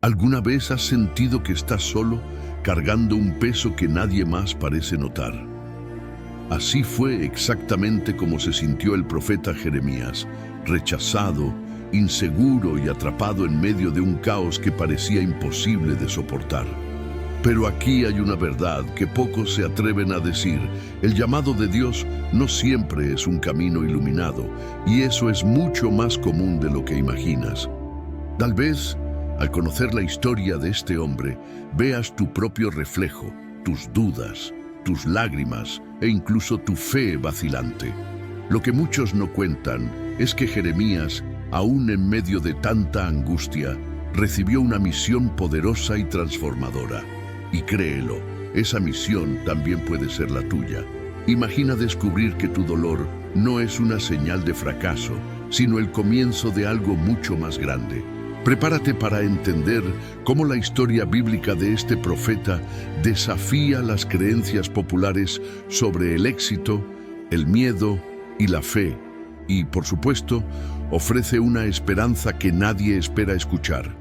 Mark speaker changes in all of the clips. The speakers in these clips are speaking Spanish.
Speaker 1: ¿Alguna vez has sentido que estás solo, cargando un peso que nadie más parece notar? Así fue exactamente como se sintió el profeta Jeremías, rechazado, inseguro y atrapado en medio de un caos que parecía imposible de soportar. Pero aquí hay una verdad que pocos se atreven a decir. El llamado de Dios no siempre es un camino iluminado, y eso es mucho más común de lo que imaginas. Tal vez, al conocer la historia de este hombre, veas tu propio reflejo, tus dudas, tus lágrimas e incluso tu fe vacilante. Lo que muchos no cuentan es que Jeremías, aún en medio de tanta angustia, recibió una misión poderosa y transformadora. Y créelo, esa misión también puede ser la tuya. Imagina descubrir que tu dolor no es una señal de fracaso, sino el comienzo de algo mucho más grande. Prepárate para entender cómo la historia bíblica de este profeta desafía las creencias populares sobre el éxito, el miedo y la fe, y, por supuesto, ofrece una esperanza que nadie espera escuchar.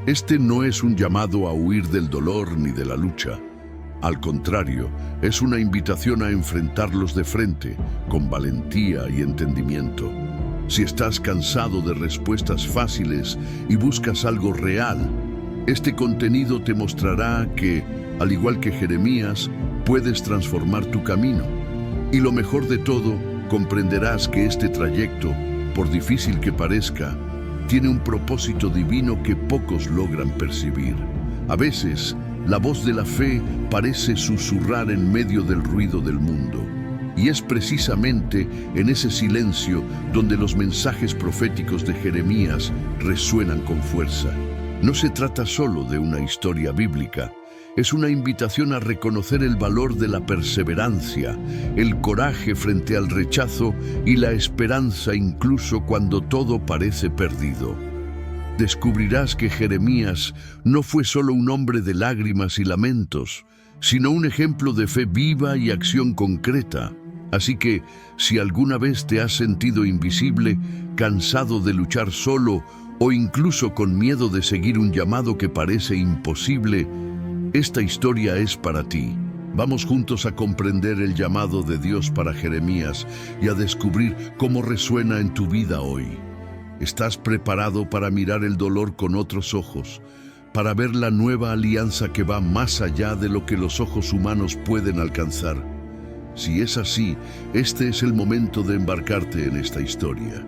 Speaker 1: Este no es un llamado a huir del dolor ni de la lucha. Al contrario, es una invitación a enfrentarlos de frente, con valentía y entendimiento. Si estás cansado de respuestas fáciles y buscas algo real, este contenido te mostrará que, al igual que Jeremías, puedes transformar tu camino. Y lo mejor de todo, comprenderás que este trayecto, por difícil que parezca, tiene un propósito divino que pocos logran percibir. A veces, la voz de la fe parece susurrar en medio del ruido del mundo. Y es precisamente en ese silencio donde los mensajes proféticos de Jeremías resuenan con fuerza. No se trata solo de una historia bíblica, es una invitación a reconocer el valor de la perseverancia, el coraje frente al rechazo y la esperanza incluso cuando todo parece perdido. Descubrirás que Jeremías no fue solo un hombre de lágrimas y lamentos, sino un ejemplo de fe viva y acción concreta. Así que, si alguna vez te has sentido invisible, cansado de luchar solo o incluso con miedo de seguir un llamado que parece imposible, esta historia es para ti. Vamos juntos a comprender el llamado de Dios para Jeremías y a descubrir cómo resuena en tu vida hoy. ¿Estás preparado para mirar el dolor con otros ojos, para ver la nueva alianza que va más allá de lo que los ojos humanos pueden alcanzar? Si es así, este es el momento de embarcarte en esta historia.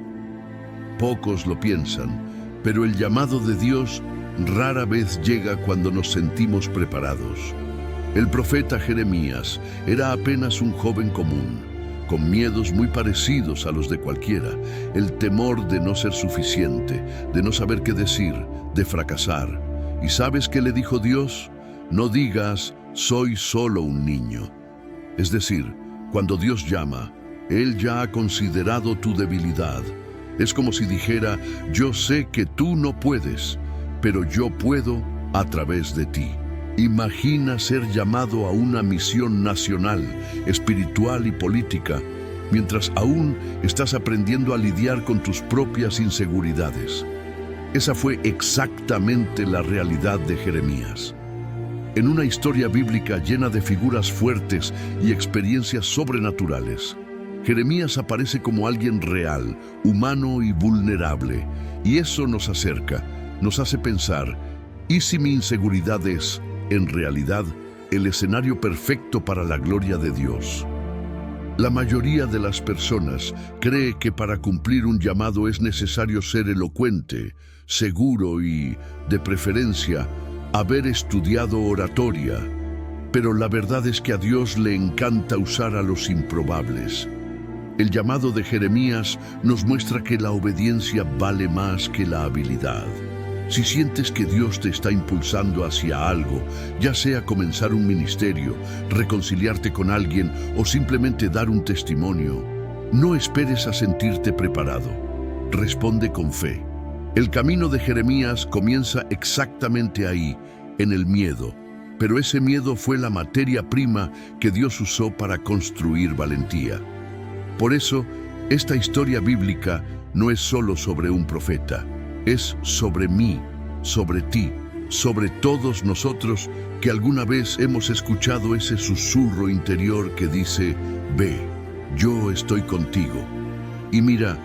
Speaker 1: Pocos lo piensan, pero el llamado de Dios rara vez llega cuando nos sentimos preparados. El profeta Jeremías era apenas un joven común, con miedos muy parecidos a los de cualquiera, el temor de no ser suficiente, de no saber qué decir, de fracasar. ¿Y sabes qué le dijo Dios? No digas, soy solo un niño. Es decir, cuando Dios llama, Él ya ha considerado tu debilidad. Es como si dijera, yo sé que tú no puedes, pero yo puedo a través de ti. Imagina ser llamado a una misión nacional, espiritual y política, mientras aún estás aprendiendo a lidiar con tus propias inseguridades. Esa fue exactamente la realidad de Jeremías. En una historia bíblica llena de figuras fuertes y experiencias sobrenaturales, Jeremías aparece como alguien real, humano y vulnerable, y eso nos acerca, nos hace pensar, ¿y si mi inseguridad es, en realidad, el escenario perfecto para la gloria de Dios? La mayoría de las personas cree que para cumplir un llamado es necesario ser elocuente, seguro y, de preferencia, haber estudiado oratoria, pero la verdad es que a Dios le encanta usar a los improbables. El llamado de Jeremías nos muestra que la obediencia vale más que la habilidad. Si sientes que Dios te está impulsando hacia algo, ya sea comenzar un ministerio, reconciliarte con alguien o simplemente dar un testimonio, no esperes a sentirte preparado. Responde con fe. El camino de Jeremías comienza exactamente ahí, en el miedo, pero ese miedo fue la materia prima que Dios usó para construir valentía. Por eso, esta historia bíblica no es solo sobre un profeta, es sobre mí, sobre ti, sobre todos nosotros que alguna vez hemos escuchado ese susurro interior que dice, ve, yo estoy contigo. Y mira,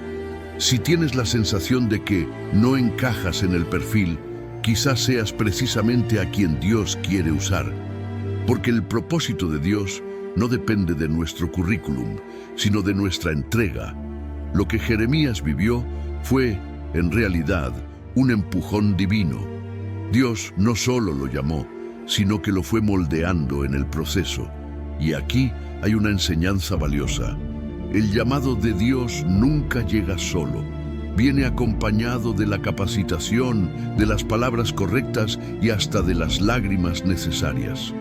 Speaker 1: si tienes la sensación de que no encajas en el perfil, quizás seas precisamente a quien Dios quiere usar. Porque el propósito de Dios no depende de nuestro currículum, sino de nuestra entrega. Lo que Jeremías vivió fue, en realidad, un empujón divino. Dios no solo lo llamó, sino que lo fue moldeando en el proceso. Y aquí hay una enseñanza valiosa. El llamado de Dios nunca llega solo. Viene acompañado de la capacitación, de las palabras correctas y hasta de las lágrimas necesarias.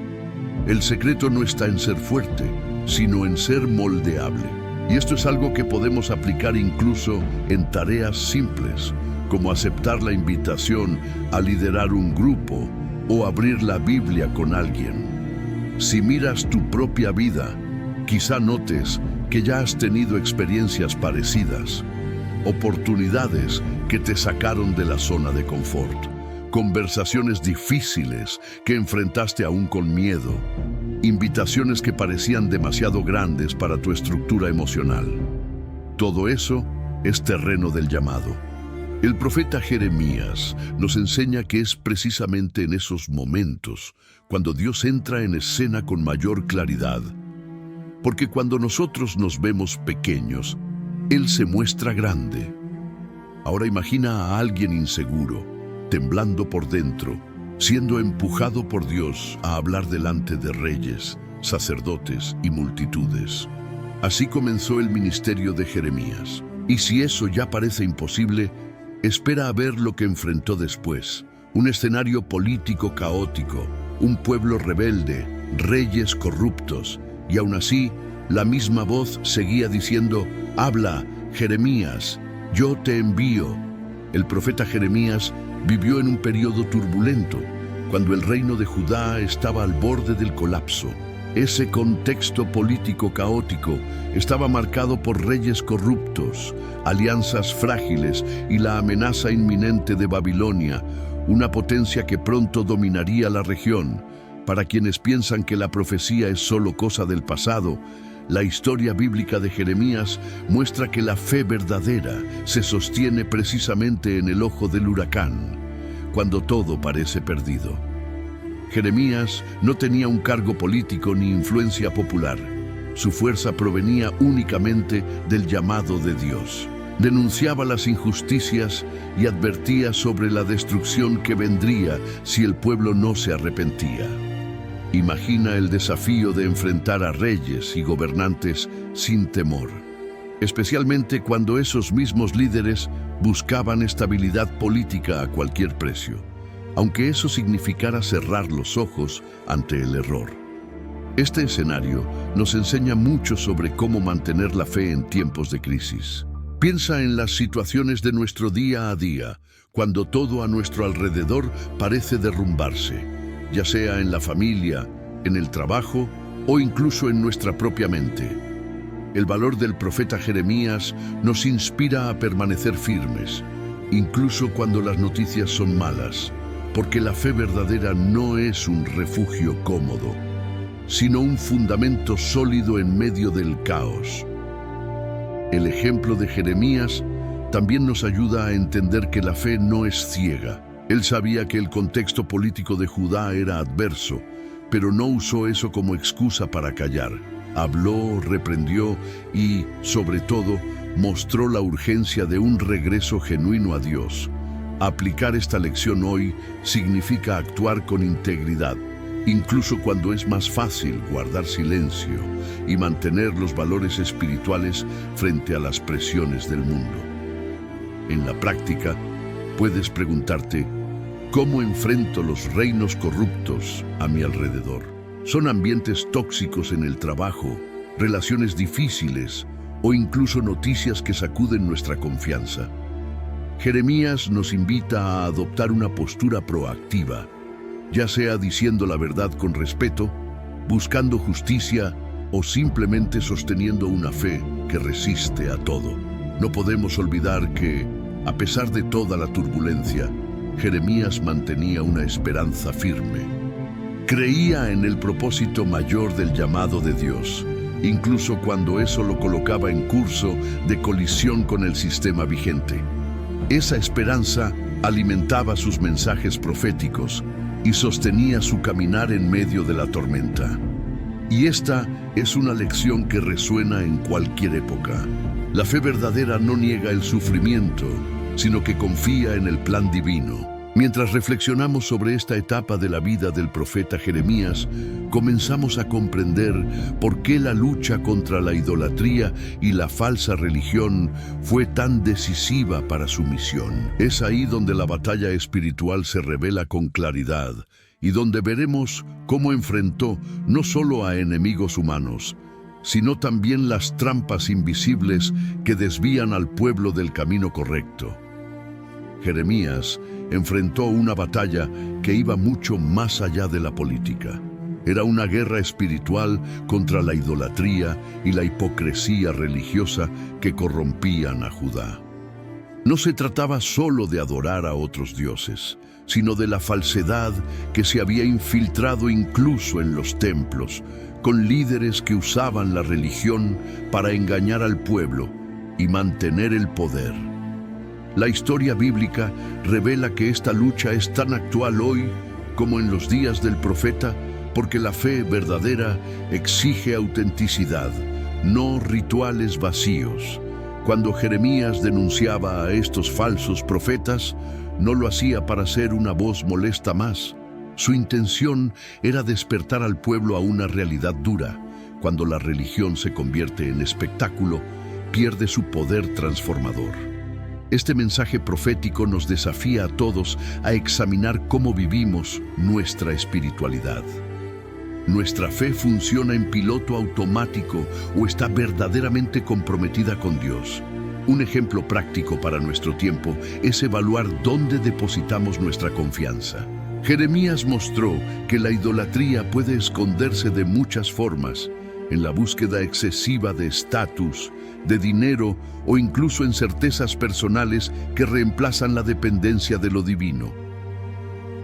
Speaker 1: El secreto no está en ser fuerte, sino en ser moldeable. Y esto es algo que podemos aplicar incluso en tareas simples, como aceptar la invitación a liderar un grupo o abrir la Biblia con alguien. Si miras tu propia vida, quizá notes que ya has tenido experiencias parecidas, oportunidades que te sacaron de la zona de confort, conversaciones difíciles que enfrentaste aún con miedo, invitaciones que parecían demasiado grandes para tu estructura emocional. Todo eso es terreno del llamado. El profeta Jeremías nos enseña que es precisamente en esos momentos cuando Dios entra en escena con mayor claridad. Porque cuando nosotros nos vemos pequeños, Él se muestra grande. Ahora imagina a alguien inseguro, temblando por dentro, siendo empujado por Dios a hablar delante de reyes, sacerdotes y multitudes. Así comenzó el ministerio de Jeremías. Y si eso ya parece imposible, espera a ver lo que enfrentó después. Un escenario político caótico, un pueblo rebelde, reyes corruptos, y aún así, la misma voz seguía diciendo, habla, Jeremías, yo te envío. El profeta Jeremías vivió en un periodo turbulento, cuando el reino de Judá estaba al borde del colapso. Ese contexto político caótico estaba marcado por reyes corruptos, alianzas frágiles y la amenaza inminente de Babilonia, una potencia que pronto dominaría la región. Para quienes piensan que la profecía es solo cosa del pasado, la historia bíblica de Jeremías muestra que la fe verdadera se sostiene precisamente en el ojo del huracán, cuando todo parece perdido. Jeremías no tenía un cargo político ni influencia popular. Su fuerza provenía únicamente del llamado de Dios. Denunciaba las injusticias y advertía sobre la destrucción que vendría si el pueblo no se arrepentía. Imagina el desafío de enfrentar a reyes y gobernantes sin temor, especialmente cuando esos mismos líderes buscaban estabilidad política a cualquier precio, aunque eso significara cerrar los ojos ante el error. Este escenario nos enseña mucho sobre cómo mantener la fe en tiempos de crisis. Piensa en las situaciones de nuestro día a día, cuando todo a nuestro alrededor parece derrumbarse, ya sea en la familia, en el trabajo o incluso en nuestra propia mente. El valor del profeta Jeremías nos inspira a permanecer firmes, incluso cuando las noticias son malas, porque la fe verdadera no es un refugio cómodo, sino un fundamento sólido en medio del caos. El ejemplo de Jeremías también nos ayuda a entender que la fe no es ciega. Él sabía que el contexto político de Judá era adverso, pero no usó eso como excusa para callar. Habló, reprendió y, sobre todo, mostró la urgencia de un regreso genuino a Dios. Aplicar esta lección hoy significa actuar con integridad, incluso cuando es más fácil guardar silencio y mantener los valores espirituales frente a las presiones del mundo. En la práctica, puedes preguntarte, ¿cómo enfrento los reinos corruptos a mi alrededor? Son ambientes tóxicos en el trabajo, relaciones difíciles o incluso noticias que sacuden nuestra confianza. Jeremías nos invita a adoptar una postura proactiva, ya sea diciendo la verdad con respeto, buscando justicia o simplemente sosteniendo una fe que resiste a todo. No podemos olvidar que, a pesar de toda la turbulencia, Jeremías mantenía una esperanza firme. Creía en el propósito mayor del llamado de Dios, incluso cuando eso lo colocaba en curso de colisión con el sistema vigente. Esa esperanza alimentaba sus mensajes proféticos y sostenía su caminar en medio de la tormenta. Y esta es una lección que resuena en cualquier época. La fe verdadera no niega el sufrimiento, sino que confía en el plan divino. Mientras reflexionamos sobre esta etapa de la vida del profeta Jeremías, comenzamos a comprender por qué la lucha contra la idolatría y la falsa religión fue tan decisiva para su misión. Es ahí donde la batalla espiritual se revela con claridad y donde veremos cómo enfrentó no solo a enemigos humanos, sino también las trampas invisibles que desvían al pueblo del camino correcto. Jeremías enfrentó una batalla que iba mucho más allá de la política. Era una guerra espiritual contra la idolatría y la hipocresía religiosa que corrompían a Judá. No se trataba solo de adorar a otros dioses, sino de la falsedad que se había infiltrado incluso en los templos, con líderes que usaban la religión para engañar al pueblo y mantener el poder. La historia bíblica revela que esta lucha es tan actual hoy como en los días del profeta, porque la fe verdadera exige autenticidad, no rituales vacíos. Cuando Jeremías denunciaba a estos falsos profetas, no lo hacía para ser una voz molesta más. Su intención era despertar al pueblo a una realidad dura. Cuando la religión se convierte en espectáculo, pierde su poder transformador. Este mensaje profético nos desafía a todos a examinar cómo vivimos nuestra espiritualidad. ¿Nuestra fe funciona en piloto automático o está verdaderamente comprometida con Dios? Un ejemplo práctico para nuestro tiempo es evaluar dónde depositamos nuestra confianza. Jeremías mostró que la idolatría puede esconderse de muchas formas, en la búsqueda excesiva de estatus, de dinero o incluso en certezas personales que reemplazan la dependencia de lo divino.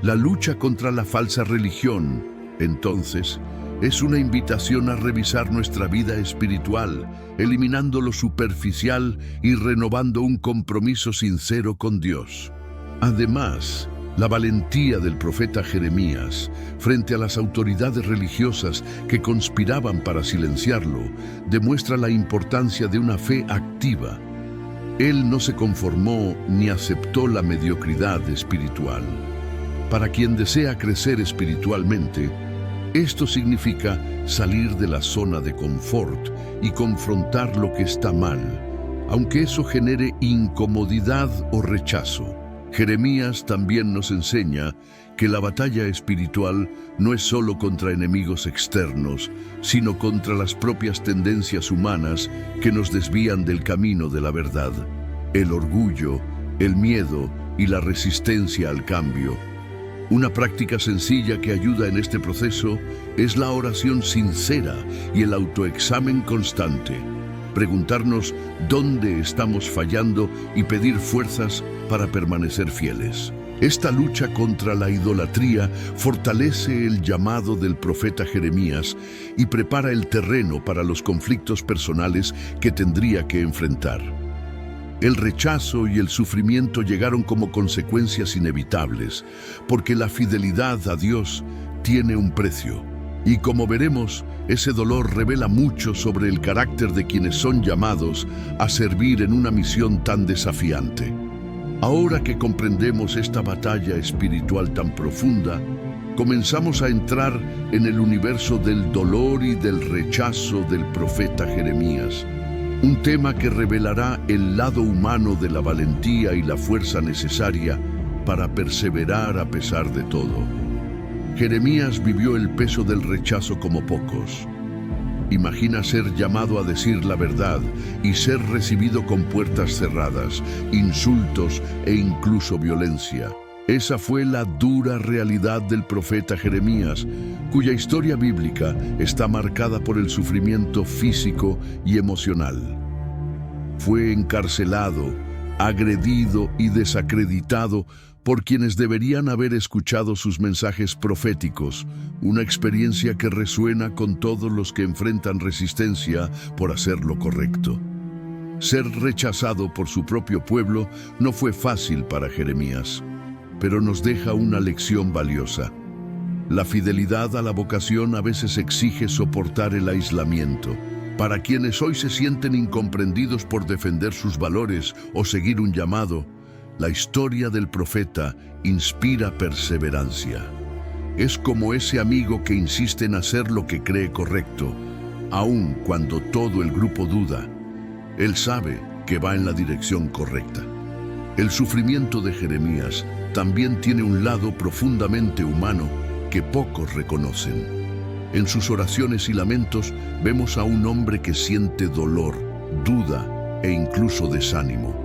Speaker 1: La lucha contra la falsa religión, entonces, es una invitación a revisar nuestra vida espiritual, eliminando lo superficial y renovando un compromiso sincero con Dios. Además, la valentía del profeta Jeremías frente a las autoridades religiosas que conspiraban para silenciarlo demuestra la importancia de una fe activa. Él no se conformó ni aceptó la mediocridad espiritual. Para quien desea crecer espiritualmente, esto significa salir de la zona de confort y confrontar lo que está mal, aunque eso genere incomodidad o rechazo. Jeremías también nos enseña que la batalla espiritual no es solo contra enemigos externos, sino contra las propias tendencias humanas que nos desvían del camino de la verdad. El orgullo, el miedo y la resistencia al cambio. Una práctica sencilla que ayuda en este proceso es la oración sincera y el autoexamen constante. Preguntarnos dónde estamos fallando y pedir fuerzas para permanecer fieles. Esta lucha contra la idolatría fortalece el llamado del profeta Jeremías y prepara el terreno para los conflictos personales que tendría que enfrentar. El rechazo y el sufrimiento llegaron como consecuencias inevitables, porque la fidelidad a Dios tiene un precio. Y como veremos, ese dolor revela mucho sobre el carácter de quienes son llamados a servir en una misión tan desafiante. Ahora que comprendemos esta batalla espiritual tan profunda, comenzamos a entrar en el universo del dolor y del rechazo del profeta Jeremías, un tema que revelará el lado humano de la valentía y la fuerza necesaria para perseverar a pesar de todo. Jeremías vivió el peso del rechazo como pocos. Imagina ser llamado a decir la verdad y ser recibido con puertas cerradas, insultos e incluso violencia. Esa fue la dura realidad del profeta Jeremías, cuya historia bíblica está marcada por el sufrimiento físico y emocional. Fue encarcelado, agredido y desacreditado por quienes deberían haber escuchado sus mensajes proféticos, una experiencia que resuena con todos los que enfrentan resistencia por hacer lo correcto. Ser rechazado por su propio pueblo no fue fácil para Jeremías, pero nos deja una lección valiosa. La fidelidad a la vocación a veces exige soportar el aislamiento. Para quienes hoy se sienten incomprendidos por defender sus valores o seguir un llamado, la historia del profeta inspira perseverancia. Es como ese amigo que insiste en hacer lo que cree correcto, aun cuando todo el grupo duda. Él sabe que va en la dirección correcta. El sufrimiento de Jeremías también tiene un lado profundamente humano que pocos reconocen. En sus oraciones y lamentos vemos a un hombre que siente dolor, duda e incluso desánimo.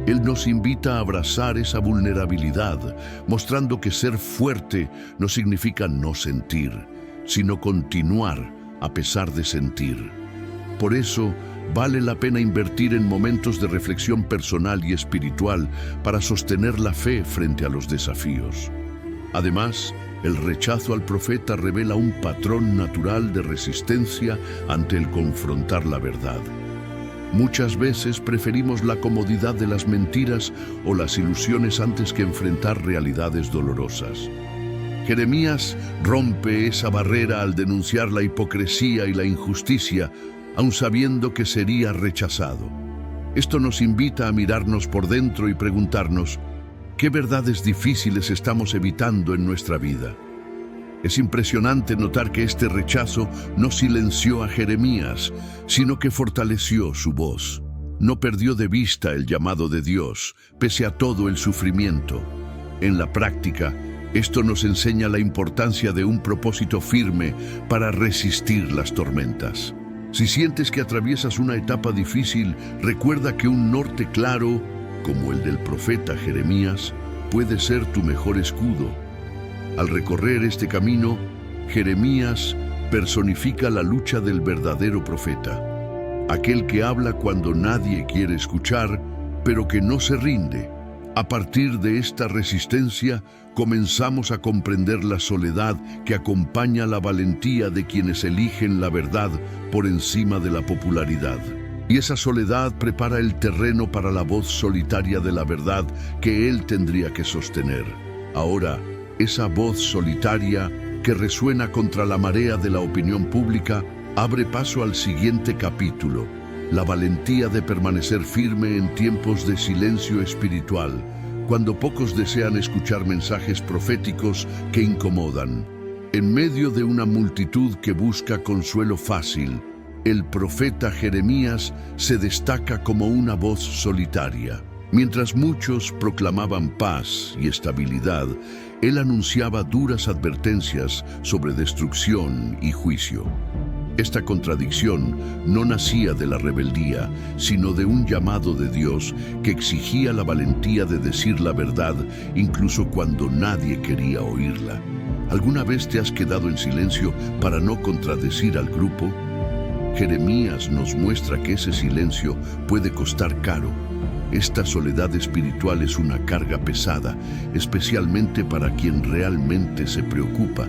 Speaker 1: Él nos invita a abrazar esa vulnerabilidad, mostrando que ser fuerte no significa no sentir, sino continuar a pesar de sentir. Por eso, vale la pena invertir en momentos de reflexión personal y espiritual para sostener la fe frente a los desafíos. Además, el rechazo al profeta revela un patrón natural de resistencia ante el confrontar la verdad. Muchas veces preferimos la comodidad de las mentiras o las ilusiones antes que enfrentar realidades dolorosas. Jeremías rompe esa barrera al denunciar la hipocresía y la injusticia, aun sabiendo que sería rechazado. Esto nos invita a mirarnos por dentro y preguntarnos, ¿qué verdades difíciles estamos evitando en nuestra vida? Es impresionante notar que este rechazo no silenció a Jeremías, sino que fortaleció su voz. No perdió de vista el llamado de Dios, pese a todo el sufrimiento. En la práctica, esto nos enseña la importancia de un propósito firme para resistir las tormentas. Si sientes que atraviesas una etapa difícil, recuerda que un norte claro, como el del profeta Jeremías, puede ser tu mejor escudo. Al recorrer este camino, Jeremías personifica la lucha del verdadero profeta, aquel que habla cuando nadie quiere escuchar, pero que no se rinde. A partir de esta resistencia, comenzamos a comprender la soledad que acompaña la valentía de quienes eligen la verdad por encima de la popularidad. Y esa soledad prepara el terreno para la voz solitaria de la verdad que él tendría que sostener. Ahora, esa voz solitaria que resuena contra la marea de la opinión pública abre paso al siguiente capítulo, la valentía de permanecer firme en tiempos de silencio espiritual, cuando pocos desean escuchar mensajes proféticos que incomodan. En medio de una multitud que busca consuelo fácil, el profeta Jeremías se destaca como una voz solitaria. Mientras muchos proclamaban paz y estabilidad, él anunciaba duras advertencias sobre destrucción y juicio. Esta contradicción no nacía de la rebeldía, sino de un llamado de Dios que exigía la valentía de decir la verdad, incluso cuando nadie quería oírla. ¿Alguna vez te has quedado en silencio para no contradecir al grupo? Jeremías nos muestra que ese silencio puede costar caro. Esta soledad espiritual es una carga pesada, especialmente para quien realmente se preocupa.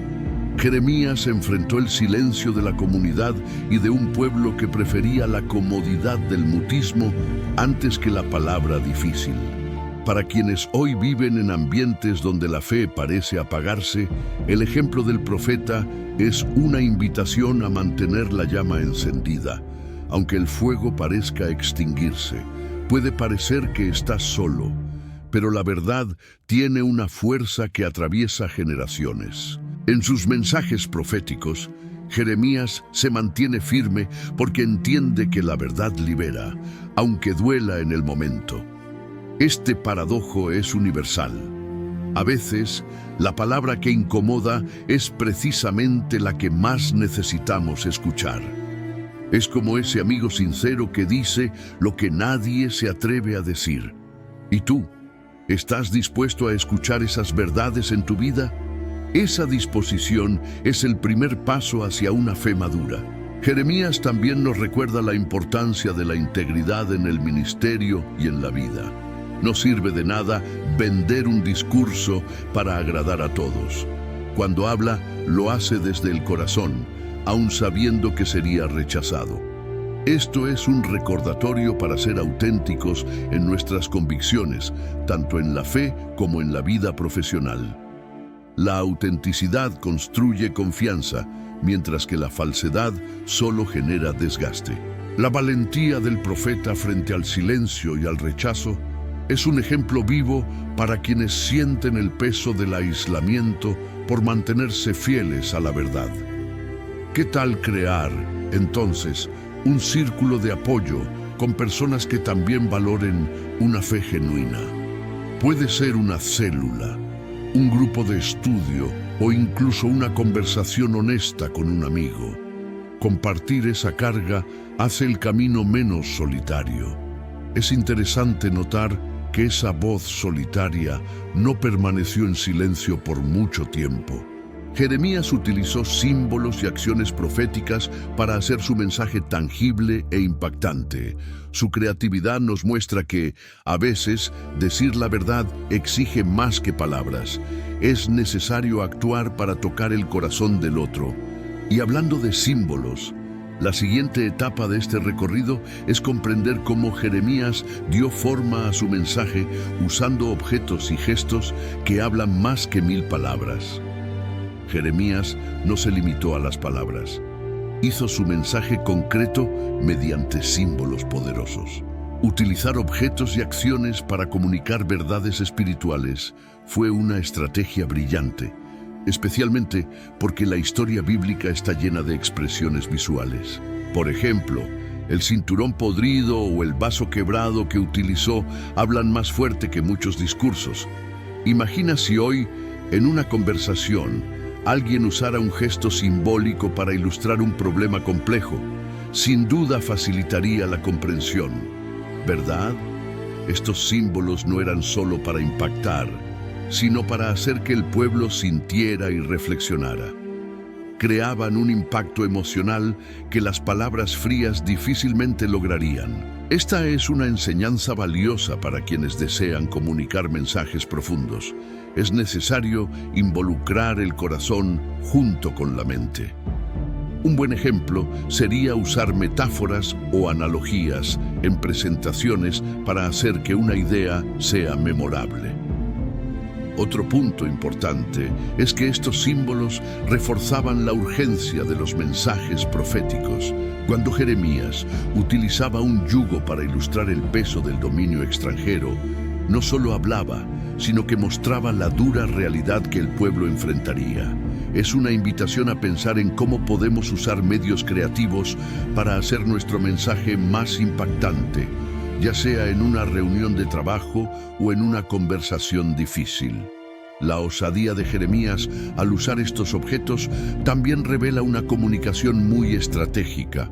Speaker 1: Jeremías enfrentó el silencio de la comunidad y de un pueblo que prefería la comodidad del mutismo antes que la palabra difícil. Para quienes hoy viven en ambientes donde la fe parece apagarse, el ejemplo del profeta es una invitación a mantener la llama encendida. Aunque el fuego parezca extinguirse, puede parecer que estás solo, pero la verdad tiene una fuerza que atraviesa generaciones. En sus mensajes proféticos, Jeremías se mantiene firme porque entiende que la verdad libera, aunque duela en el momento. Este paradojo es universal. A veces, la palabra que incomoda es precisamente la que más necesitamos escuchar. Es como ese amigo sincero que dice lo que nadie se atreve a decir. ¿Y tú? ¿Estás dispuesto a escuchar esas verdades en tu vida? Esa disposición es el primer paso hacia una fe madura. Jeremías también nos recuerda la importancia de la integridad en el ministerio y en la vida. No sirve de nada vender un discurso para agradar a todos. Cuando habla, lo hace desde el corazón, aun sabiendo que sería rechazado. Esto es un recordatorio para ser auténticos en nuestras convicciones, tanto en la fe como en la vida profesional. La autenticidad construye confianza, mientras que la falsedad solo genera desgaste. La valentía del profeta frente al silencio y al rechazo es un ejemplo vivo para quienes sienten el peso del aislamiento por mantenerse fieles a la verdad. ¿Qué tal crear, entonces, un círculo de apoyo con personas que también valoren una fe genuina? Puede ser una célula, un grupo de estudio o incluso una conversación honesta con un amigo. Compartir esa carga hace el camino menos solitario. Es interesante notar que esa voz solitaria no permaneció en silencio por mucho tiempo. Jeremías utilizó símbolos y acciones proféticas para hacer su mensaje tangible e impactante. Su creatividad nos muestra que, a veces, decir la verdad exige más que palabras. Es necesario actuar para tocar el corazón del otro. Y hablando de símbolos, la siguiente etapa de este recorrido es comprender cómo Jeremías dio forma a su mensaje usando objetos y gestos que hablan más que 1000 palabras. Jeremías no se limitó a las palabras. Hizo su mensaje concreto mediante símbolos poderosos. Utilizar objetos y acciones para comunicar verdades espirituales fue una estrategia brillante, especialmente porque la historia bíblica está llena de expresiones visuales. Por ejemplo, el cinturón podrido o el vaso quebrado que utilizó hablan más fuerte que muchos discursos. Imagina si hoy, en una conversación, alguien usara un gesto simbólico para ilustrar un problema complejo. Sin duda facilitaría la comprensión, ¿verdad? Estos símbolos no eran solo para impactar, sino para hacer que el pueblo sintiera y reflexionara. Creaban un impacto emocional que las palabras frías difícilmente lograrían. Esta es una enseñanza valiosa para quienes desean comunicar mensajes profundos. Es necesario involucrar el corazón junto con la mente. Un buen ejemplo sería usar metáforas o analogías en presentaciones para hacer que una idea sea memorable. Otro punto importante es que estos símbolos reforzaban la urgencia de los mensajes proféticos. Cuando Jeremías utilizaba un yugo para ilustrar el peso del dominio extranjero, no solo hablaba, sino que mostraba la dura realidad que el pueblo enfrentaría. Es una invitación a pensar en cómo podemos usar medios creativos para hacer nuestro mensaje más impactante, ya sea en una reunión de trabajo o en una conversación difícil. La osadía de Jeremías al usar estos objetos también revela una comunicación muy estratégica.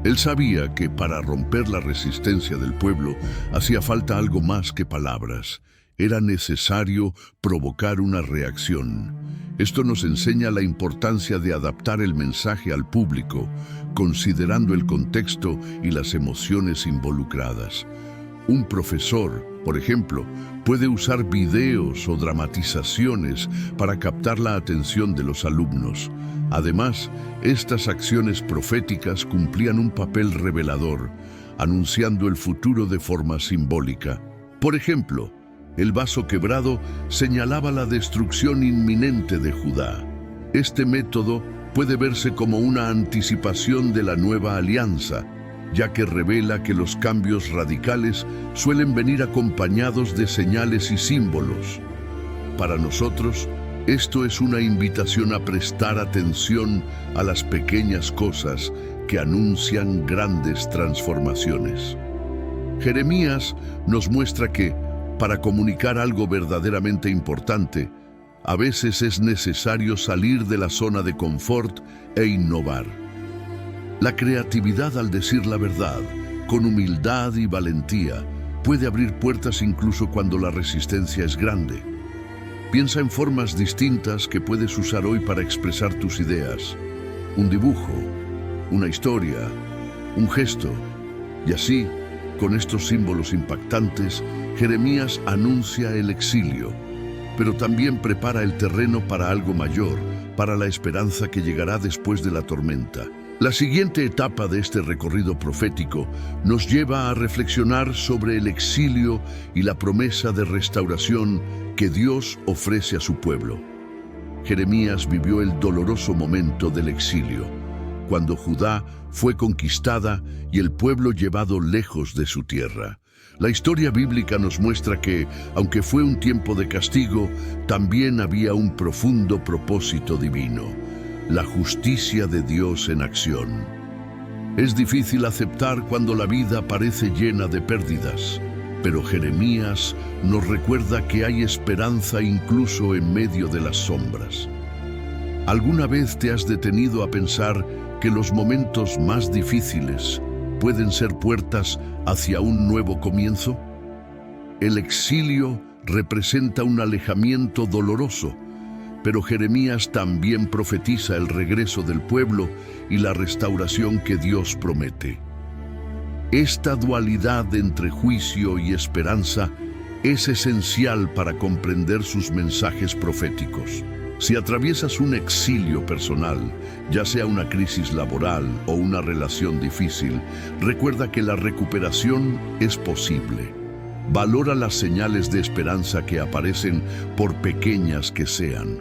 Speaker 1: Él sabía que para romper la resistencia del pueblo hacía falta algo más que palabras. Era necesario provocar una reacción. Esto nos enseña la importancia de adaptar el mensaje al público, considerando el contexto y las emociones involucradas. Un profesor, por ejemplo, puede usar videos o dramatizaciones para captar la atención de los alumnos. Además, estas acciones proféticas cumplían un papel revelador, anunciando el futuro de forma simbólica. Por ejemplo, el vaso quebrado señalaba la destrucción inminente de Judá. Este método puede verse como una anticipación de la nueva alianza, ya que revela que los cambios radicales suelen venir acompañados de señales y símbolos. Para nosotros, esto es una invitación a prestar atención a las pequeñas cosas que anuncian grandes transformaciones. Jeremías nos muestra que, para comunicar algo verdaderamente importante, a veces es necesario salir de la zona de confort e innovar. La creatividad al decir la verdad, con humildad y valentía, puede abrir puertas incluso cuando la resistencia es grande. Piensa en formas distintas que puedes usar hoy para expresar tus ideas. Un dibujo, una historia, un gesto, y así Con estos símbolos impactantes, Jeremías anuncia el exilio, pero también prepara el terreno para algo mayor, para la esperanza que llegará después de la tormenta. La siguiente etapa de este recorrido profético nos lleva a reflexionar sobre el exilio y la promesa de restauración que Dios ofrece a su pueblo. Jeremías vivió el doloroso momento del exilio, cuando Judá fue conquistada y el pueblo llevado lejos de su tierra. La historia bíblica nos muestra que, aunque fue un tiempo de castigo, también había un profundo propósito divino: la justicia de Dios en acción. Es difícil aceptar cuando la vida parece llena de pérdidas, pero Jeremías nos recuerda que hay esperanza incluso en medio de las sombras. ¿Alguna vez te has detenido a pensar que los momentos más difíciles pueden ser puertas hacia un nuevo comienzo? El exilio representa un alejamiento doloroso, pero Jeremías también profetiza el regreso del pueblo y la restauración que Dios promete. Esta dualidad entre juicio y esperanza es esencial para comprender sus mensajes proféticos. Si atraviesas un exilio personal, ya sea una crisis laboral o una relación difícil, recuerda que la recuperación es posible. Valora las señales de esperanza que aparecen, por pequeñas que sean.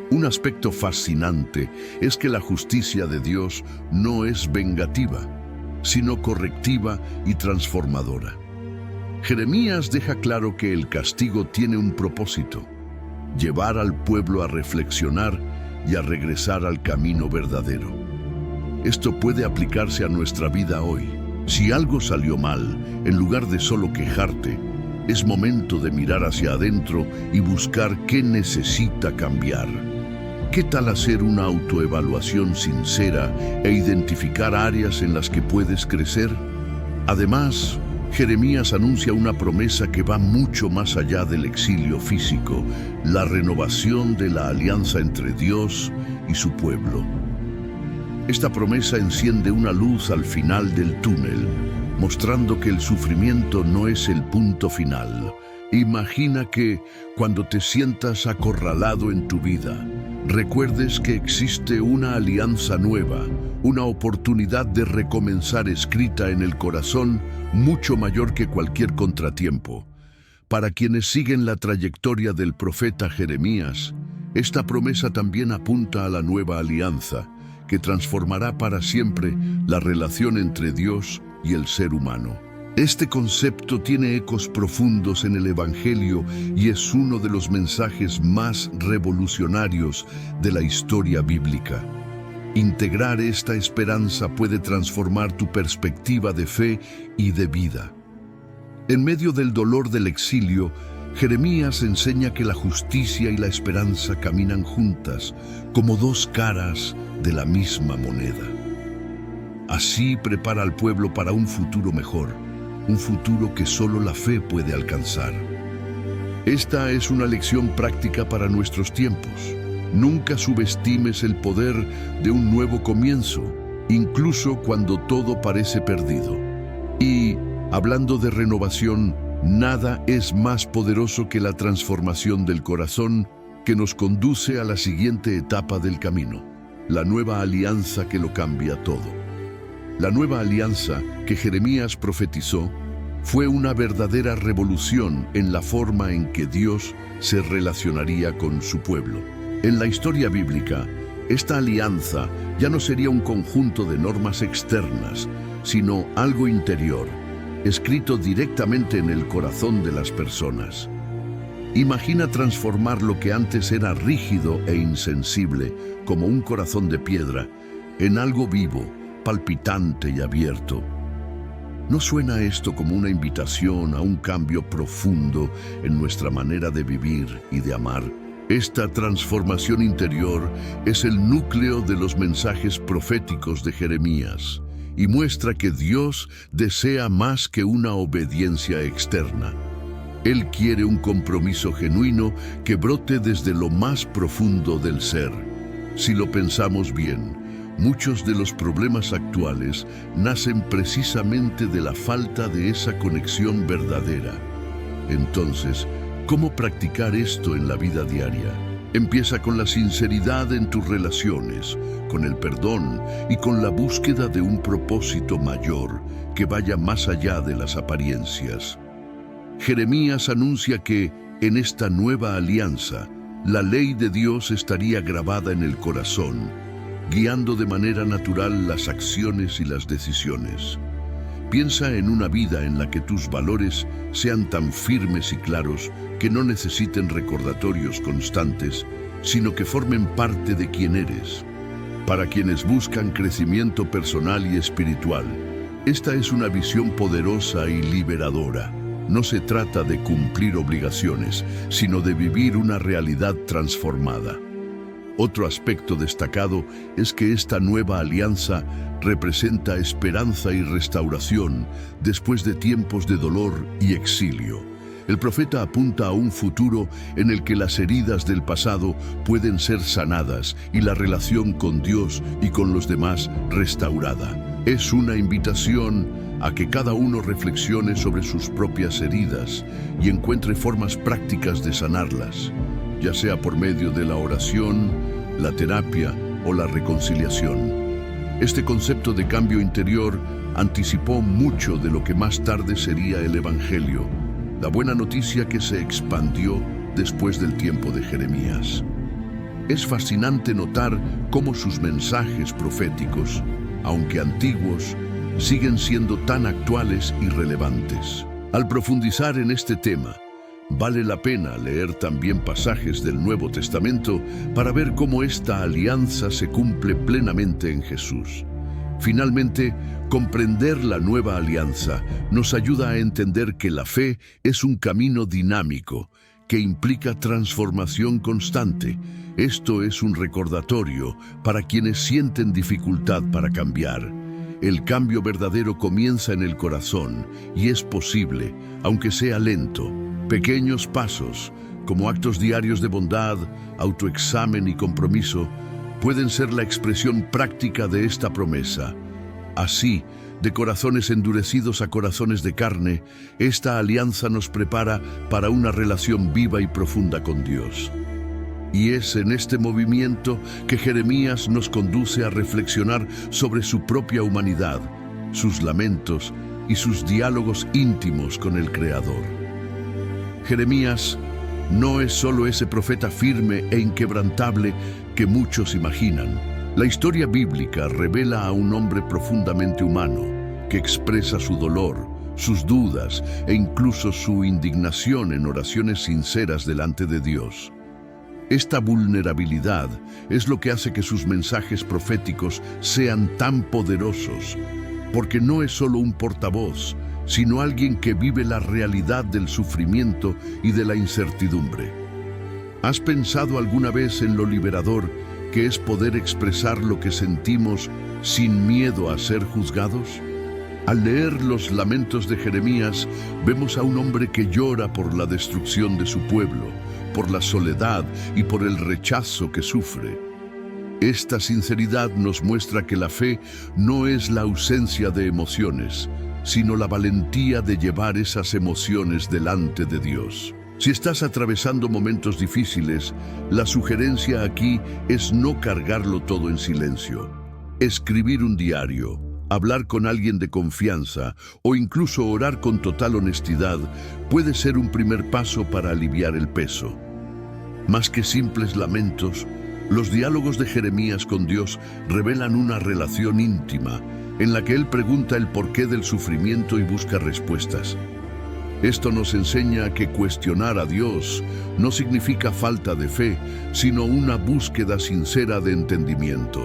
Speaker 1: Un aspecto fascinante es que la justicia de Dios no es vengativa, sino correctiva y transformadora. Jeremías deja claro que el castigo tiene un propósito: llevar al pueblo a reflexionar y a regresar al camino verdadero. Esto puede aplicarse a nuestra vida hoy. Si algo salió mal, en lugar de solo quejarte, es momento de mirar hacia adentro y buscar qué necesita cambiar. ¿Qué tal hacer una autoevaluación sincera e identificar áreas en las que puedes crecer? Además, Jeremías anuncia una promesa que va mucho más allá del exilio físico: la renovación de la alianza entre Dios y su pueblo. Esta promesa enciende una luz al final del túnel, mostrando que el sufrimiento no es el punto final. Imagina que, cuando te sientas acorralado en tu vida, recuerdes que existe una alianza nueva, una oportunidad de recomenzar escrita en el corazón, mucho mayor que cualquier contratiempo. Para quienes siguen la trayectoria del profeta Jeremías, esta promesa también apunta a la nueva alianza, que transformará para siempre la relación entre Dios y el ser humano. Este concepto tiene ecos profundos en el Evangelio y es uno de los mensajes más revolucionarios de la historia bíblica. Integrar esta esperanza puede transformar tu perspectiva de fe y de vida. En medio del dolor del exilio, Jeremías enseña que la justicia y la esperanza caminan juntas, como dos caras de la misma moneda. Así prepara al pueblo para un futuro mejor, un futuro que solo la fe puede alcanzar. Esta es una lección práctica para nuestros tiempos. Nunca subestimes el poder de un nuevo comienzo, incluso cuando todo parece perdido. Y, hablando de renovación, nada es más poderoso que la transformación del corazón que nos conduce a la siguiente etapa del camino: la nueva alianza que lo cambia todo. La nueva alianza que Jeremías profetizó fue una verdadera revolución en la forma en que Dios se relacionaría con su pueblo. En la historia bíblica, esta alianza ya no sería un conjunto de normas externas, sino algo interior, escrito directamente en el corazón de las personas. Imagina transformar lo que antes era rígido e insensible, como un corazón de piedra, en algo vivo, palpitante y abierto. ¿No suena esto como una invitación a un cambio profundo en nuestra manera de vivir y de amar? Esta transformación interior es el núcleo de los mensajes proféticos de Jeremías y muestra que Dios desea más que una obediencia externa. Él quiere un compromiso genuino que brote desde lo más profundo del ser. Si lo pensamos bien, Muchos de los problemas actuales nacen precisamente de la falta de esa conexión verdadera. Entonces, ¿cómo practicar esto en la vida diaria? Empieza con la sinceridad en tus relaciones, con el perdón y con la búsqueda de un propósito mayor que vaya más allá de las apariencias. Jeremías anuncia que, en esta nueva alianza, la ley de Dios estaría grabada en el corazón, guiando de manera natural las acciones y las decisiones. Piensa en una vida en la que tus valores sean tan firmes y claros que no necesiten recordatorios constantes, sino que formen parte de quién eres. Para quienes buscan crecimiento personal y espiritual, esta es una visión poderosa y liberadora. No se trata de cumplir obligaciones, sino de vivir una realidad transformada. Otro aspecto destacado es que esta nueva alianza representa esperanza y restauración después de tiempos de dolor y exilio. El profeta apunta a un futuro en el que las heridas del pasado pueden ser sanadas y la relación con Dios y con los demás restaurada. Es una invitación a que cada uno reflexione sobre sus propias heridas y encuentre formas prácticas de sanarlas, ya sea por medio de la oración, la terapia o la reconciliación. Este concepto de cambio interior anticipó mucho de lo que más tarde sería el Evangelio, la buena noticia que se expandió después del tiempo de Jeremías. Es fascinante notar cómo sus mensajes proféticos, aunque antiguos, siguen siendo tan actuales y relevantes. Al profundizar en este tema, vale la pena leer también pasajes del Nuevo Testamento para ver cómo esta alianza se cumple plenamente en Jesús. Finalmente, comprender la nueva alianza nos ayuda a entender que la fe es un camino dinámico que implica transformación constante. Esto es un recordatorio para quienes sienten dificultad para cambiar. El cambio verdadero comienza en el corazón y es posible, aunque sea lento. Pequeños pasos, como actos diarios de bondad, autoexamen y compromiso, pueden ser la expresión práctica de esta promesa. Así, de corazones endurecidos a corazones de carne, esta alianza nos prepara para una relación viva y profunda con Dios. Y es en este movimiento que Jeremías nos conduce a reflexionar sobre su propia humanidad, sus lamentos y sus diálogos íntimos con el Creador. Jeremías no es solo ese profeta firme e inquebrantable que muchos imaginan. La historia bíblica revela a un hombre profundamente humano, que expresa su dolor, sus dudas e incluso su indignación en oraciones sinceras delante de Dios. Esta vulnerabilidad es lo que hace que sus mensajes proféticos sean tan poderosos, porque no es solo un portavoz, sino alguien que vive la realidad del sufrimiento y de la incertidumbre. ¿Has pensado alguna vez en lo liberador que es poder expresar lo que sentimos sin miedo a ser juzgados? Al leer los lamentos de Jeremías, vemos a un hombre que llora por la destrucción de su pueblo, por la soledad y por el rechazo que sufre. Esta sinceridad nos muestra que la fe no es la ausencia de emociones, sino la valentía de llevar esas emociones delante de Dios. Si estás atravesando momentos difíciles, la sugerencia aquí es no cargarlo todo en silencio. Escribir un diario, hablar con alguien de confianza o incluso orar con total honestidad puede ser un primer paso para aliviar el peso. Más que simples lamentos, los diálogos de Jeremías con Dios revelan una relación íntima en la que él pregunta el porqué del sufrimiento y busca respuestas. Esto nos enseña que cuestionar a Dios no significa falta de fe, sino una búsqueda sincera de entendimiento.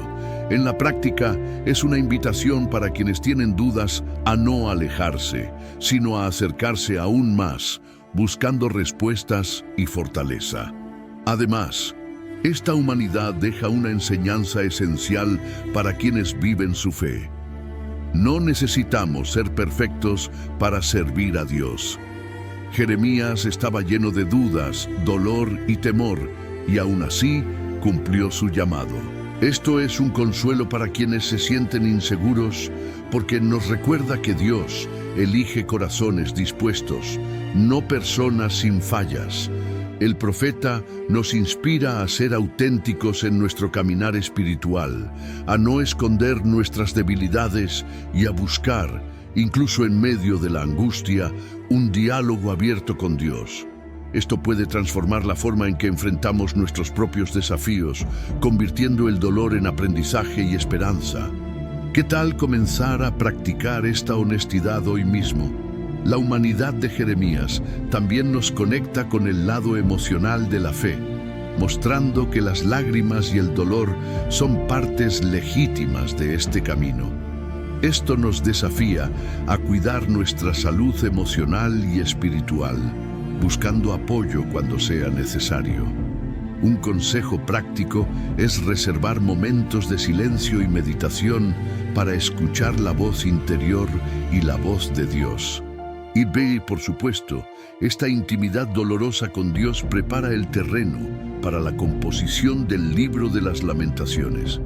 Speaker 1: En la práctica, es una invitación para quienes tienen dudas a no alejarse, sino a acercarse aún más, buscando respuestas y fortaleza. Además, esta humanidad deja una enseñanza esencial para quienes viven su fe. No necesitamos ser perfectos para servir a Dios. Jeremías estaba lleno de dudas, dolor y temor, y aún así cumplió su llamado. Esto es un consuelo para quienes se sienten inseguros, porque nos recuerda que Dios elige corazones dispuestos, no personas sin fallas. El profeta nos inspira a ser auténticos en nuestro caminar espiritual, a no esconder nuestras debilidades y a buscar, incluso en medio de la angustia, un diálogo abierto con Dios. Esto puede transformar la forma en que enfrentamos nuestros propios desafíos, convirtiendo el dolor en aprendizaje y esperanza. ¿Qué tal comenzar a practicar esta honestidad hoy mismo? La humanidad de Jeremías también nos conecta con el lado emocional de la fe, mostrando que las lágrimas y el dolor son partes legítimas de este camino. Esto nos desafía a cuidar nuestra salud emocional y espiritual, buscando apoyo cuando sea necesario. Un consejo práctico es reservar momentos de silencio y meditación para escuchar la voz interior y la voz de Dios. Y por supuesto, esta intimidad dolorosa con Dios prepara el terreno para la composición del libro de las Lamentaciones,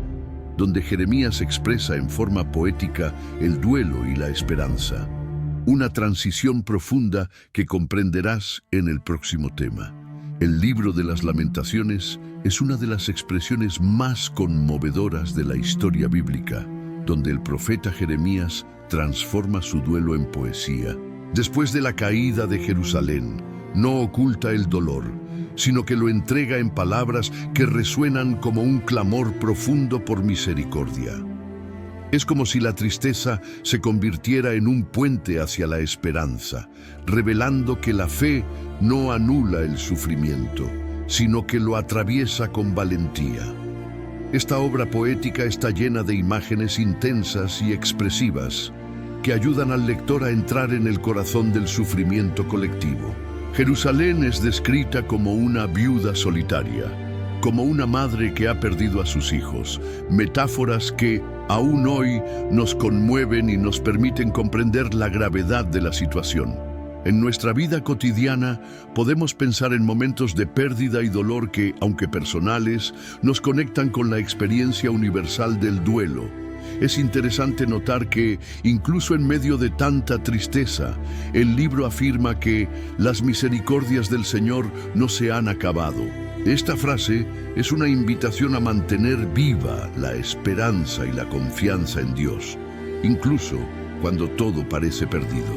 Speaker 1: donde Jeremías expresa en forma poética el duelo y la esperanza. Una transición profunda que comprenderás en el próximo tema. El libro de las Lamentaciones es una de las expresiones más conmovedoras de la historia bíblica, donde el profeta Jeremías transforma su duelo en poesía. Después de la caída de Jerusalén, no oculta el dolor, sino que lo entrega en palabras que resuenan como un clamor profundo por misericordia. Es como si la tristeza se convirtiera en un puente hacia la esperanza, revelando que la fe no anula el sufrimiento, sino que lo atraviesa con valentía. Esta obra poética está llena de imágenes intensas y expresivas que ayudan al lector a entrar en el corazón del sufrimiento colectivo. Jerusalén es descrita como una viuda solitaria, como una madre que ha perdido a sus hijos, metáforas que aún hoy nos conmueven y nos permiten comprender la gravedad de la situación. En nuestra vida cotidiana podemos pensar en momentos de pérdida y dolor que, aunque personales, nos conectan con la experiencia universal del duelo. Es interesante notar que, incluso en medio de tanta tristeza, el libro afirma que las misericordias del Señor no se han acabado. Esta frase es una invitación a mantener viva la esperanza y la confianza en Dios, incluso cuando todo parece perdido.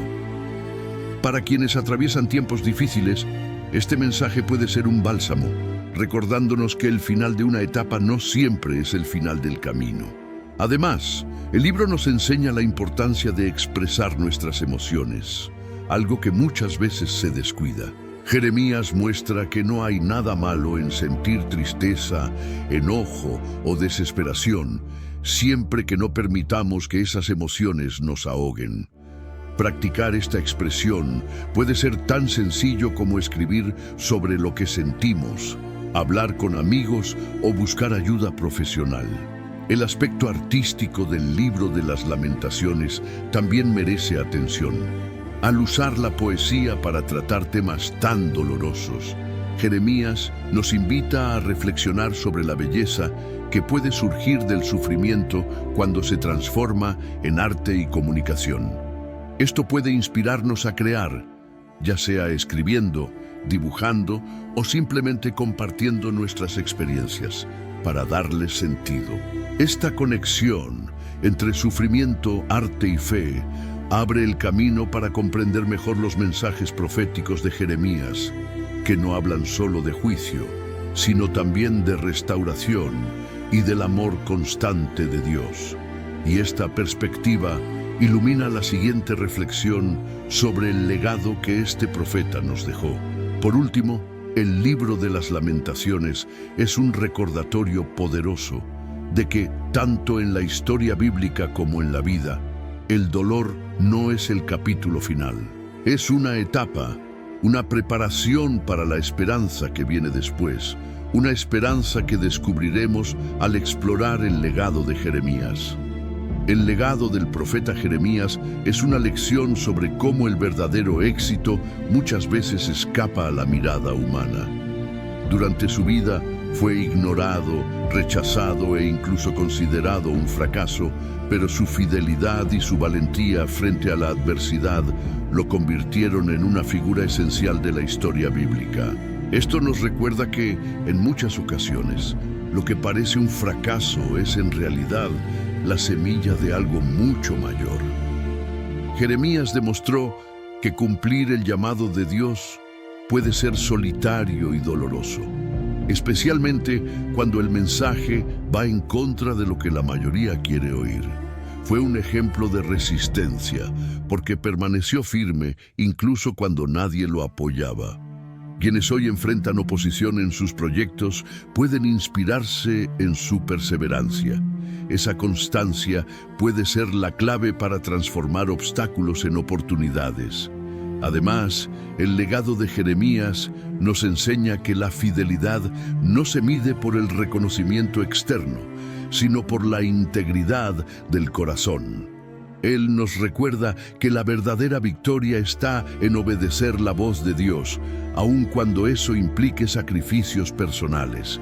Speaker 1: Para quienes atraviesan tiempos difíciles, este mensaje puede ser un bálsamo, recordándonos que el final de una etapa no siempre es el final del camino. Además, el libro nos enseña la importancia de expresar nuestras emociones, algo que muchas veces se descuida. Jeremías muestra que no hay nada malo en sentir tristeza, enojo o desesperación, siempre que no permitamos que esas emociones nos ahoguen. Practicar esta expresión puede ser tan sencillo como escribir sobre lo que sentimos, hablar con amigos o buscar ayuda profesional. El aspecto artístico del libro de las Lamentaciones también merece atención. Al usar la poesía para tratar temas tan dolorosos, Jeremías nos invita a reflexionar sobre la belleza que puede surgir del sufrimiento cuando se transforma en arte y comunicación. Esto puede inspirarnos a crear, ya sea escribiendo, dibujando o simplemente compartiendo nuestras experiencias para darles sentido. Esta conexión entre sufrimiento, arte y fe abre el camino para comprender mejor los mensajes proféticos de Jeremías, que no hablan solo de juicio, sino también de restauración y del amor constante de Dios. Y esta perspectiva ilumina la siguiente reflexión sobre el legado que este profeta nos dejó. Por último, el libro de las Lamentaciones es un recordatorio poderoso de que, tanto en la historia bíblica como en la vida, el dolor no es el capítulo final. Es una etapa, una preparación para la esperanza que viene después, una esperanza que descubriremos al explorar el legado de Jeremías. El legado del profeta Jeremías es una lección sobre cómo el verdadero éxito muchas veces escapa a la mirada humana. Durante su vida, Fue ignorado, rechazado e incluso considerado un fracaso, pero su fidelidad y su valentía frente a la adversidad lo convirtieron en una figura esencial de la historia bíblica. Esto nos recuerda que, en muchas ocasiones, lo que parece un fracaso es en realidad la semilla de algo mucho mayor. Jeremías demostró que cumplir el llamado de Dios puede ser solitario y doloroso, especialmente cuando el mensaje va en contra de lo que la mayoría quiere oír. Fue un ejemplo de resistencia, porque permaneció firme incluso cuando nadie lo apoyaba. Quienes hoy enfrentan oposición en sus proyectos pueden inspirarse en su perseverancia. Esa constancia puede ser la clave para transformar obstáculos en oportunidades. Además, el legado de Jeremías nos enseña que la fidelidad no se mide por el reconocimiento externo, sino por la integridad del corazón. Él nos recuerda que la verdadera victoria está en obedecer la voz de Dios, aun cuando eso implique sacrificios personales.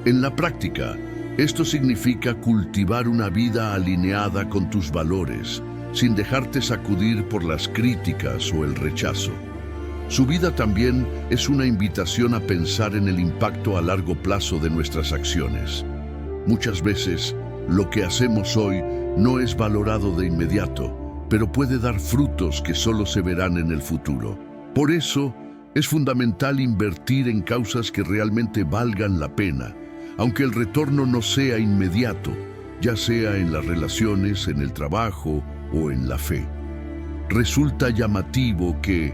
Speaker 1: En la práctica, esto significa cultivar una vida alineada con tus valores, sin dejarte sacudir por las críticas o el rechazo. Su vida también es una invitación a pensar en el impacto a largo plazo de nuestras acciones. Muchas veces, lo que hacemos hoy no es valorado de inmediato, pero puede dar frutos que solo se verán en el futuro. Por eso, es fundamental invertir en causas que realmente valgan la pena, aunque el retorno no sea inmediato, ya sea en las relaciones, en el trabajo o en la fe. Resulta llamativo que,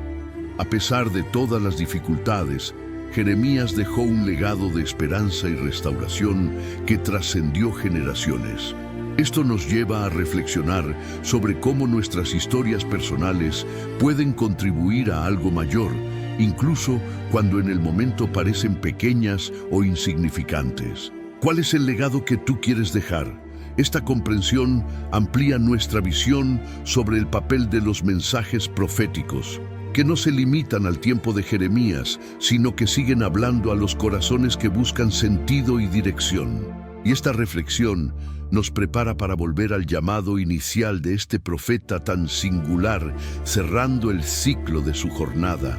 Speaker 1: a pesar de todas las dificultades, Jeremías dejó un legado de esperanza y restauración que trascendió generaciones. Esto nos lleva a reflexionar sobre cómo nuestras historias personales pueden contribuir a algo mayor, incluso cuando en el momento parecen pequeñas o insignificantes. ¿Cuál es el legado que tú quieres dejar? Esta comprensión amplía nuestra visión sobre el papel de los mensajes proféticos, que no se limitan al tiempo de Jeremías, sino que siguen hablando a los corazones que buscan sentido y dirección. Y esta reflexión nos prepara para volver al llamado inicial de este profeta tan singular, cerrando el ciclo de su jornada.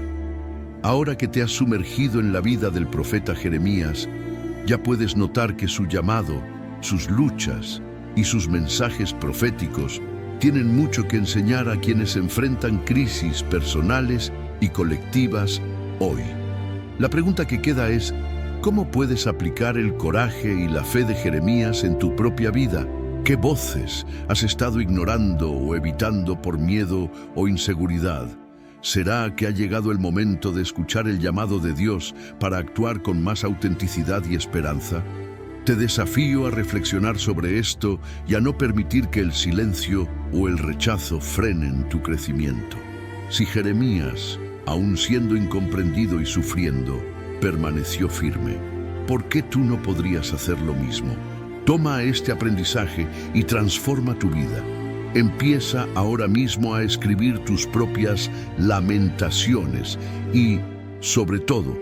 Speaker 1: Ahora que te has sumergido en la vida del profeta Jeremías, ya puedes notar que su llamado, sus luchas y sus mensajes proféticos tienen mucho que enseñar a quienes enfrentan crisis personales y colectivas hoy. La pregunta que queda es, ¿cómo puedes aplicar el coraje y la fe de Jeremías en tu propia vida? ¿Qué voces has estado ignorando o evitando por miedo o inseguridad? ¿Será que ha llegado el momento de escuchar el llamado de Dios para actuar con más autenticidad y esperanza? Te desafío a reflexionar sobre esto y a no permitir que el silencio o el rechazo frenen tu crecimiento. Si Jeremías, aun siendo incomprendido y sufriendo, permaneció firme, ¿por qué tú no podrías hacer lo mismo? Toma este aprendizaje y transforma tu vida. Empieza ahora mismo a escribir tus propias lamentaciones y, sobre todo,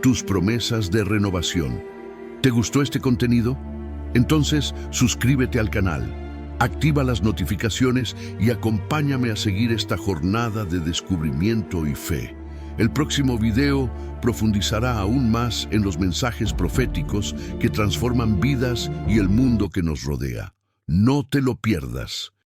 Speaker 1: tus promesas de renovación. ¿Te gustó este contenido? Entonces, suscríbete al canal, activa las notificaciones y acompáñame a seguir esta jornada de descubrimiento y fe. El próximo video profundizará aún más en los mensajes proféticos que transforman vidas y el mundo que nos rodea. No te lo pierdas.